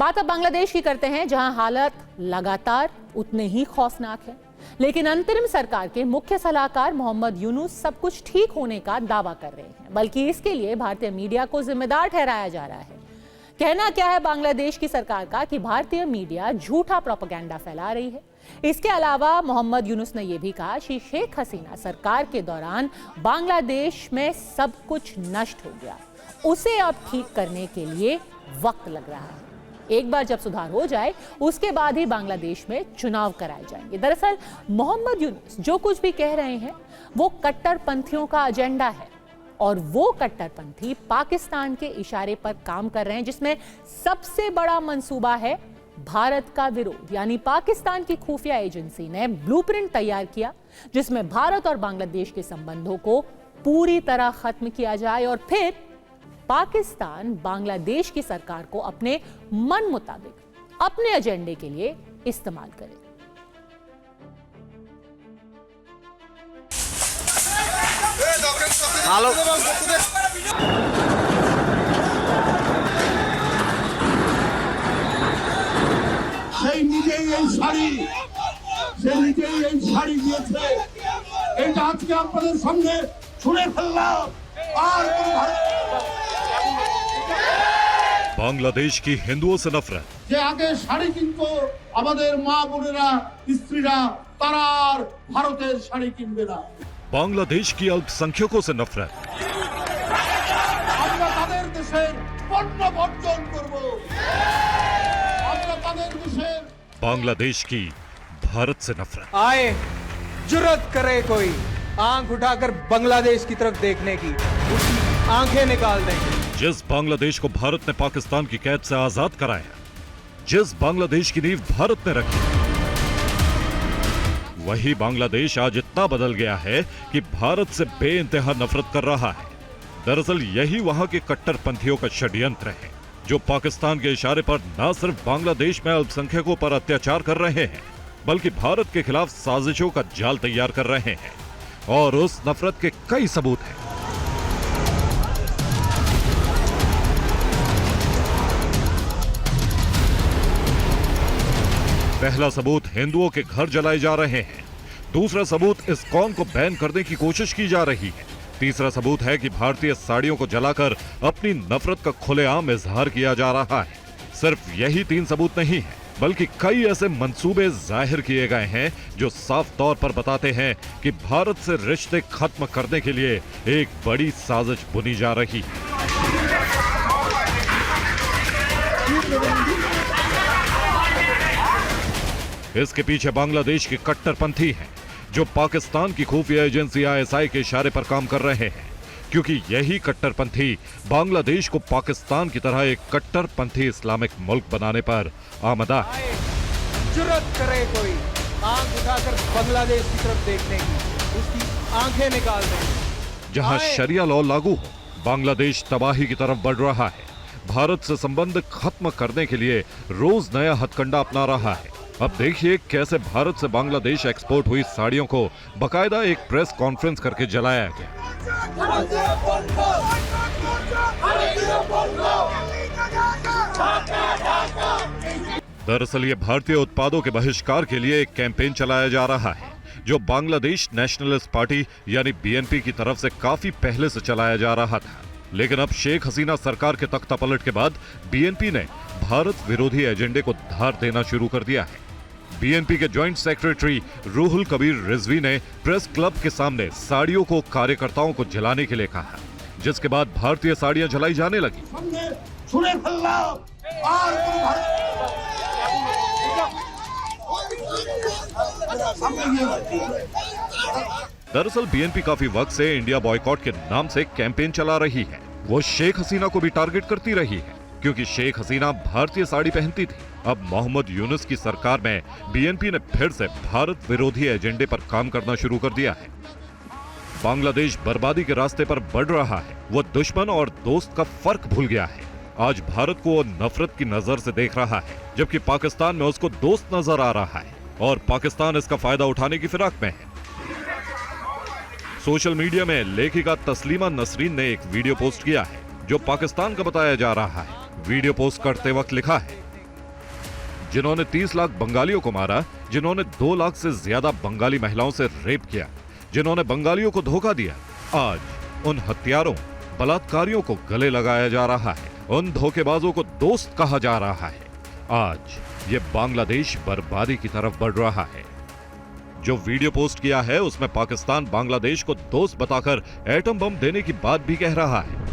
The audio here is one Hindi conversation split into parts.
बात अब बांग्लादेश की करते हैं, जहां हालत लगातार उतने ही खौफनाक है। लेकिन अंतरिम सरकार के मुख्य सलाहकार मोहम्मद यूनुस सब कुछ ठीक होने का दावा कर रहे हैं, बल्कि इसके लिए भारतीय मीडिया को जिम्मेदार ठहराया जा रहा है। कहना क्या है बांग्लादेश की सरकार का कि भारतीय मीडिया झूठा प्रोपेगेंडा फैला रही है। इसके अलावा मोहम्मद यूनुस ने यह भी कहा कि शेख हसीना सरकार के दौरान बांग्लादेश में सब कुछ नष्ट हो गया, उसे अब ठीक करने के लिए वक्त लग रहा है। एक बार जब सुधार हो जाए उसके बाद ही बांग्लादेश में चुनाव कराए जाएंगे। दरअसल मोहम्मद यूनुस जो कुछ भी कह रहे हैं वो कट्टरपंथियों का एजेंडा है, और वो कट्टरपंथी पाकिस्तान के इशारे पर काम कर रहे हैं, जिसमें सबसे बड़ा मंसूबा है भारत का विरोध। यानी पाकिस्तान की खुफिया एजेंसी ने ब्लूप्रिंट तैयार किया जिसमें भारत और बांग्लादेश के संबंधों को पूरी तरह खत्म किया जाए और फिर पाकिस्तान बांग्लादेश की सरकार को अपने मन मुताबिक अपने एजेंडे के लिए इस्तेमाल करे। সেই নিজেই এই শাড়ি দিয়েছে, এটা আজকে আপনাদের সামনে ছুঁড়ে ফেললাম। আর बांग्लादेश की हिंदुओं से नफरत। যে আগে শাড়ি কিনতো আমাদের মা বোনেরা স্ত্রীরা, তারা আর ভারতের শাড়ি কিনবে না। बांग्लादेश की अल्पसंख्यकों से नफरत। আমরা তাদের দেশের পণ্য বর্জন করব। আমরা তাদের দেশের बांग्लादेश की भारत से नफरत। आए जुर्रत करे कोई आंख उठाकर बांग्लादेश की तरफ देखने की, उसकी आंखें निकाल देंगे। जिस बांग्लादेश को भारत ने पाकिस्तान की कैद से आजाद कराया, जिस बांग्लादेश की नींव भारत ने रखी, वही बांग्लादेश आज इतना बदल गया है कि भारत से बेइंतहा नफरत कर रहा है। दरअसल यही वहां के कट्टरपंथियों का षड्यंत्र है, जो पाकिस्तान के इशारे पर न सिर्फ बांग्लादेश में अल्पसंख्यकों पर अत्याचार कर रहे हैं, बल्कि भारत के खिलाफ साजिशों का जाल तैयार कर रहे हैं। और उस नफरत के कई सबूत हैं। पहला सबूत हिंदुओं के घर जलाए जा रहे हैं। दूसरा सबूत इस्कॉन को बैन करने की कोशिश की जा रही है। तीसरा सबूत है कि भारतीय साड़ियों को जलाकर अपनी नफरत का खुलेआम इजहार किया जा रहा है। सिर्फ यही 3 सबूत नहीं है, बल्कि कई ऐसे मंसूबे जाहिर किए गए हैं जो साफ तौर पर बताते हैं कि भारत से रिश्ते खत्म करने के लिए एक बड़ी साजिश बुनी जा रही है। इसके पीछे बांग्लादेश के कट्टरपंथी हैं, जो पाकिस्तान की खुफिया एजेंसी ISI के इशारे पर काम कर रहे हैं, क्योंकि यही कट्टरपंथी बांग्लादेश को पाकिस्तान की तरह एक कट्टरपंथी इस्लामिक मुल्क बनाने पर आमदा है। जुर्रत करे कोई आंख उठाकर बांग्लादेश की तरफ देखने की, उसकी आंखें निकाल देंगे। जहां शरिया लॉ लागू हो, बांग्लादेश तबाही की तरफ बढ़ रहा है। भारत से संबंध खत्म करने के लिए रोज नया हथकंडा अपना रहा है। अब देखिए कैसे भारत से बांग्लादेश एक्सपोर्ट हुई साड़ियों को बकायदा एक प्रेस कॉन्फ्रेंस करके जलाया गया। दरअसल ये भारतीय उत्पादों के बहिष्कार के लिए एक कैंपेन चलाया जा रहा है, जो बांग्लादेश नेशनलिस्ट पार्टी यानी BNP की तरफ से काफी पहले से चलाया जा रहा था। लेकिन अब शेख हसीना सरकार के तख्तापलट के बाद BNP ने भारत विरोधी एजेंडे को धार देना शुरू कर दिया है। BNP के जॉइंट सेक्रेटरी रूहुल कबीर रिजवी ने प्रेस क्लब के सामने साड़ियों को कार्यकर्ताओं को जलाने के लिए कहा, जिसके बाद भारतीय साड़ियां जलाई जाने लगी। दरअसल BNP काफी वक्त से इंडिया बॉयकॉट के नाम से कैंपेन चला रही है। वो शेख हसीना को भी टारगेट करती रही है, क्योंकि शेख हसीना भारतीय साड़ी पहनती थी। अब मोहम्मद यूनुस की सरकार में BNP ने फिर से भारत विरोधी एजेंडे पर काम करना शुरू कर दिया है। बांग्लादेश बर्बादी के रास्ते पर बढ़ रहा है। वो दुश्मन और दोस्त का फर्क भूल गया है। आज भारत को नफरत की नजर से देख रहा है, जबकि पाकिस्तान में उसको दोस्त नजर आ रहा है, और पाकिस्तान इसका फायदा उठाने की फिराक में है। सोशल मीडिया में लेखिका तस्लीमा नसरीन ने एक वीडियो पोस्ट किया है, जो पाकिस्तान का बताया जा रहा है। वीडियो पोस्ट करते वक्त लिखा है, जिन्होंने 30 लाख बंगालियों को मारा, जिन्होंने 2 लाख से ज्यादा बंगाली महिलाओं से रेप किया, जिन्होंने बंगालियों को धोखा दिया, आज उन हत्यारों, बलात्कारियों को गले लगाया जा रहा है, उन धोखेबाजों को दोस्त कहा जा रहा है। आज ये बांग्लादेश बर्बादी की तरफ बढ़ रहा है। जो वीडियो पोस्ट किया है उसमें पाकिस्तान बांग्लादेश को दोस्त बताकर एटम बम देने की बात भी कह रहा है।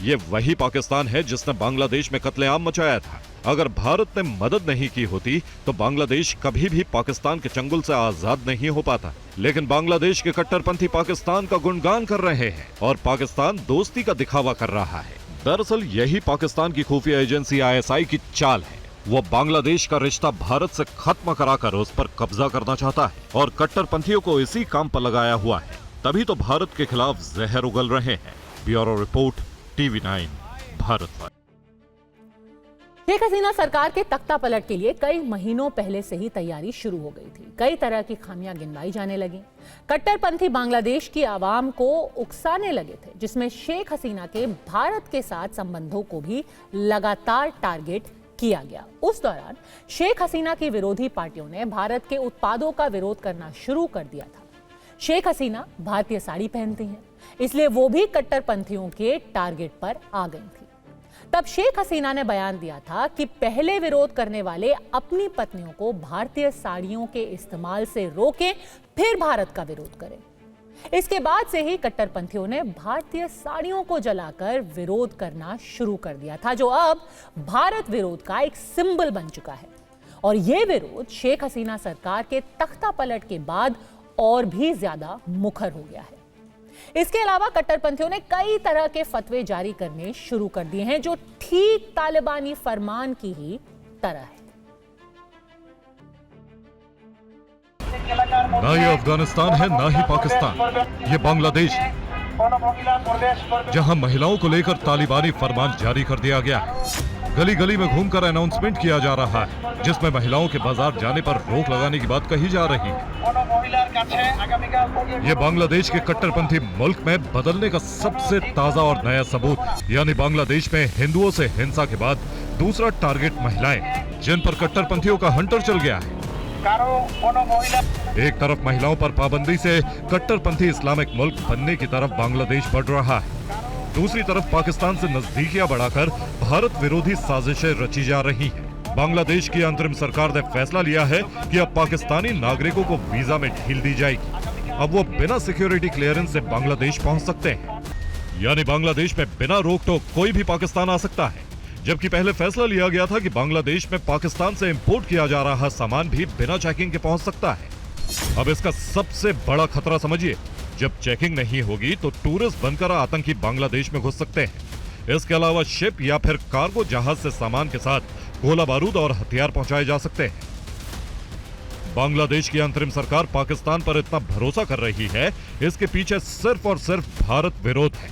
ये वही पाकिस्तान है जिसने बांग्लादेश में कत्लेआम मचाया था। अगर भारत ने मदद नहीं की होती तो बांग्लादेश कभी भी पाकिस्तान के चंगुल से आजाद नहीं हो पाता। लेकिन बांग्लादेश के कट्टरपंथी पाकिस्तान का गुणगान कर रहे हैं और पाकिस्तान दोस्ती का दिखावा कर रहा है। दरअसल यही पाकिस्तान की खुफिया एजेंसी ISI की चाल है। वो बांग्लादेश का रिश्ता भारत से खत्म कराकर उस पर कब्जा करना चाहता है और कट्टरपंथियों को इसी काम पर लगाया हुआ है। तभी तो भारत के खिलाफ जहर उगल रहे हैं। Bureau report, TV9 Bharat. Sheikh Hasina सरकार के तख्ता पलट के लिए कई महीनों पहले से ही तैयारी शुरू हो गई थी। कई तरह की खामियां गिनवाई जाने लगी। कट्टरपंथी बांग्लादेश की आवाम को उकसाने लगे थे, जिसमें शेख हसीना के भारत के साथ संबंधों को भी लगातार टारगेट किया गया। उस दौरान शेख हसीना की विरोधी पार्टियों ने भारत के उत्पादों का विरोध करना शुरू कर दिया था। शेख हसीना भारतीय साड़ी पहनती हैं, इसलिए वो भी कट्टरपंथियों के टारगेट पर आ गई थी। तब शेख हसीना ने बयान दिया था कि पहले विरोध करने वाले अपनी पत्नियों को भारतीय साड़ियों के इस्तेमाल से रोकें, फिर भारत का विरोध करें। इसके बाद से ही कट्टरपंथियों ने भारतीय साड़ियों को जलाकर विरोध करना शुरू कर दिया था, जो अब भारत विरोध का एक सिंबल बन चुका है। और यह विरोध शेख हसीना सरकार के तख्ता पलट के बाद और भी ज्यादा मुखर हो गया है। इसके अलावा कट्टरपंथियों ने कई तरह के फतवे जारी करने शुरू कर दिए हैं, जो ठीक तालिबानी फरमान की ही तरह है। ना ये अफगानिस्तान है, ना ही पाकिस्तान, ये बांग्लादेश है, जहां महिलाओं को लेकर तालिबानी फरमान जारी कर दिया गया है। गली गली में घूमकर अनाउंसमेंट किया जा रहा है, जिसमें महिलाओं के बाजार जाने पर रोक लगाने की बात कही जा रही है। ये बांग्लादेश के कट्टरपंथी मुल्क में बदलने का सबसे ताजा और नया सबूत, यानी बांग्लादेश में हिंदुओं से हिंसा के बाद दूसरा टारगेट महिलाएं, जिन पर कट्टरपंथियों का हंटर चल गया है। एक तरफ महिलाओं पर पाबंदी से कट्टरपंथी इस्लामिक मुल्क बनने की तरफ बांग्लादेश बढ़ रहा है, दूसरी तरफ पाकिस्तान से नजदीकियां बढ़ाकर भारत विरोधी साजिशें रची जा रही हैं। बांग्लादेश की अंतरिम सरकार ने फैसला लिया है कि अब पाकिस्तानी नागरिकों को वीजा में ढील दी जाएगी। अब वो बिना सिक्योरिटी क्लियरेंस से बांग्लादेश पहुंच सकते हैं, यानी बांग्लादेश में बिना रोक टोक कोई भी पाकिस्तान आ सकता है। जबकि पहले फैसला लिया गया था कि बांग्लादेश में पाकिस्तान से इंपोर्ट किया जा रहा सामान भी बिना चेकिंग के पहुंच सकता है। अब इसका सबसे बड़ा खतरा समझिए, जब चेकिंग नहीं होगी तो टूरिस्ट बनकर आतंकी बांग्लादेश में घुस सकते हैं। इसके अलावा शिप या फिर कार्गो जहाज से सामान के साथ गोला बारूद और हथियार पहुंचाए जा सकते हैं। बांग्लादेश की अंतरिम सरकार पाकिस्तान पर इतना भरोसा कर रही है, इसके पीछे सिर्फ और सिर्फ भारत विरोध है।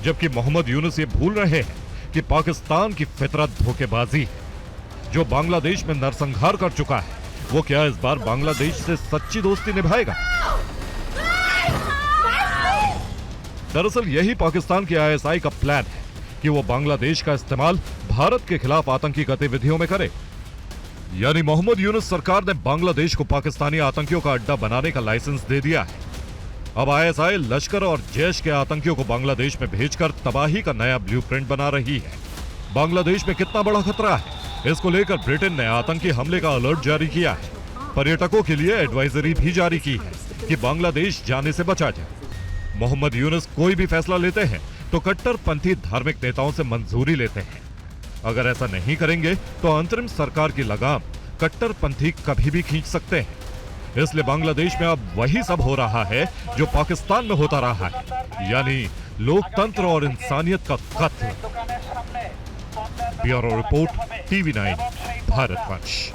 जबकि मोहम्मद यूनुस ये भूल रहे हैं कि पाकिस्तान की फितरत धोखेबाजी है। जो बांग्लादेश में नरसंहार कर चुका है, वो क्या इस बार बांग्लादेश से सच्ची दोस्ती निभाएगा? दरअसल यही पाकिस्तान की ISI का प्लान है कि वो बांग्लादेश का इस्तेमाल भारत के खिलाफ आतंकी गतिविधियों में करे। यानी मोहम्मद यूनुस सरकार ने बांग्लादेश को पाकिस्तानी आतंकियों का अड्डा बनाने का लाइसेंस दे दिया है। अब ISI लश्कर और जैश के आतंकियों को बांग्लादेश में भेजकर तबाही का नया ब्लूप्रिंट बना रही है। बांग्लादेश में कितना बड़ा खतरा है, इसको लेकर ब्रिटेन ने आतंकी हमले का अलर्ट जारी किया है। पर्यटकों के लिए एडवाइजरी भी जारी की है कि बांग्लादेश जाने से बचा जाए। मोहम्मद यूनुस कोई भी फैसला लेते हैं तो कट्टरपंथी धार्मिक नेताओं से मंजूरी लेते हैं। अगर ऐसा नहीं करेंगे तो अंतरिम सरकार की लगाम कट्टरपंथी कभी भी खींच सकते हैं। इसलिए बांग्लादेश में अब वही सब हो रहा है जो पाकिस्तान में होता रहा है, यानी लोकतंत्र और इंसानियत का कत्ल। Bureau report, TV9 भारतवंश।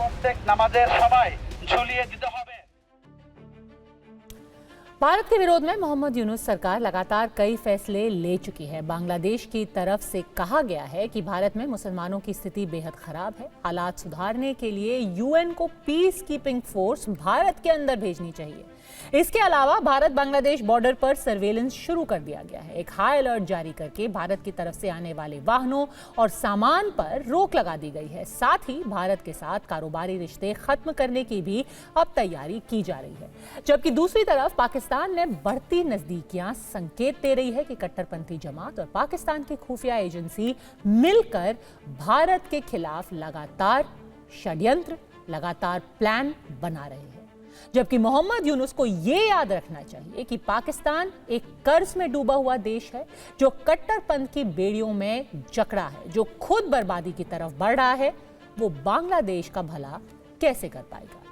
भारत के विरोध में मोहम्मद यूनुस सरकार लगातार कई फैसले ले चुकी है। बांग्लादेश की तरफ से कहा गया है कि भारत में मुसलमानों की स्थिति बेहद खराब है। हालात सुधारने के लिए यूएन को पीस कीपिंग फोर्स भारत के अंदर भेजनी चाहिए। इसके अलावा भारत बांग्लादेश बॉर्डर पर सर्वेलेंस शुरू कर दिया गया है। एक हाई अलर्ट जारी करके भारत की तरफ से आने वाले वाहनों और सामान पर रोक लगा दी गई है। साथ ही भारत के साथ कारोबारी रिश्ते खत्म करने की भी अब तैयारी की जा रही है। जबकि दूसरी तरफ पाकिस्तान ने बढ़ती नजदीकियां संकेत दे रही है कि कट्टरपंथी जमात और पाकिस्तान की खुफिया एजेंसी मिलकर भारत के खिलाफ लगातार षड्यंत्र, लगातार प्लान बना रहे हैं। जबकि मोहम्मद यूनुस को यह याद रखना चाहिए कि पाकिस्तान एक कर्ज में डूबा हुआ देश है, जो कट्टरपंथ की बेड़ियों में जकड़ा है, जो खुद बर्बादी की तरफ बढ़ रहा है। वो बांग्लादेश का भला कैसे कर पाएगा?